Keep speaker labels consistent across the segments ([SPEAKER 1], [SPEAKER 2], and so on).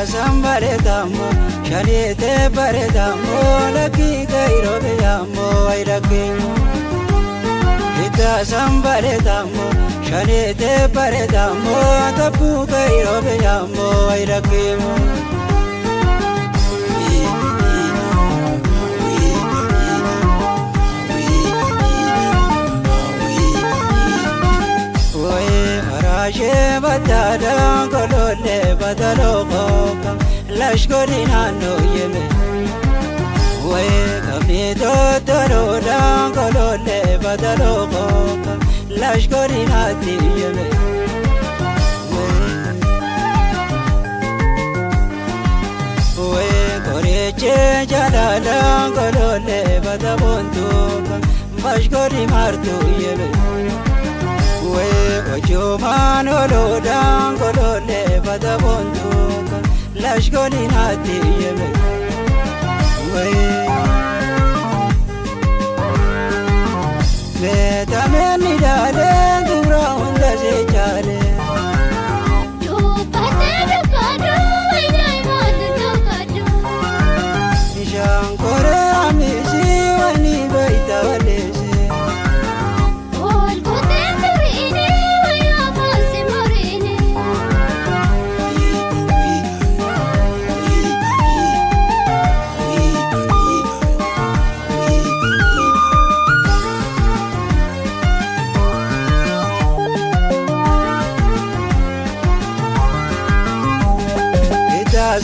[SPEAKER 1] sambare tammo shanite bare tammo laki gairo beyammo ay laki ita sambare tammo shanite bare tammo tapu gairo beyammo ay laki Badada golole badaloka lashkorina no yeme we kamito toroda golole badaloka lashkorina ti yeme we koreche jalala golole badabontuka bashkori martu yeme وجومان ولودان قلولي بدبونتوك لاشقوني ناتي يمي بيتا مني دالي دوران دزي جالي نشان كوري عميسي واني بيتا وليسي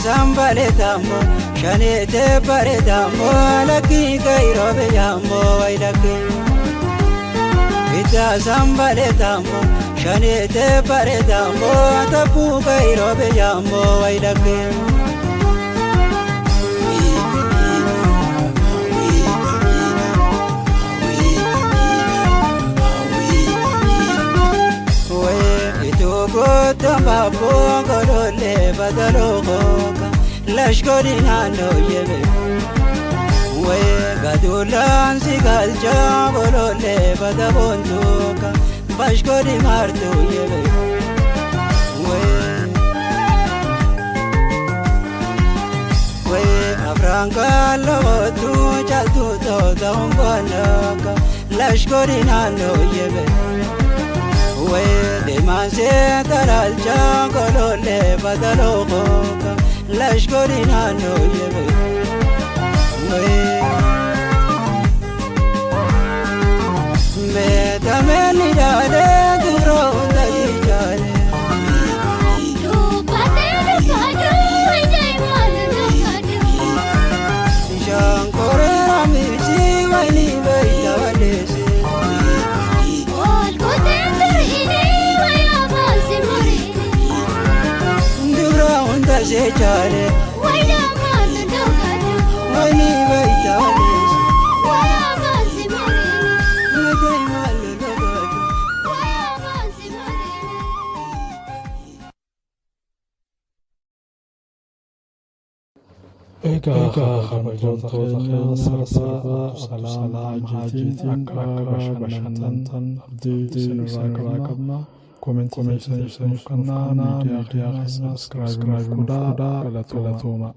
[SPEAKER 1] Sambale tammo shanite bare tammo laki gairo beyammo ay laki ita sambale tammo shanite bare tammo tapu gairo beyammo ay laki we itu gotamba bongolole badaloka lashkorina no yeme we gadulan sigalja bolole badabontuka bashkori martu yeme we afranka lotu chaltu to daunganaka lashkorina no yeme we demanse taralja golole badaloka lashkorina no yeme beta meni dale duro dali jale shankore amisi wani beita walesi duro dali jale wani beita walesi
[SPEAKER 2] إيجا خبرت خير سرسا سلام عجيتين أكا بشنتن أبدي سنراكبنا كومنت سيسن كنا ميديا خير سبسكرايب كودا غلطوما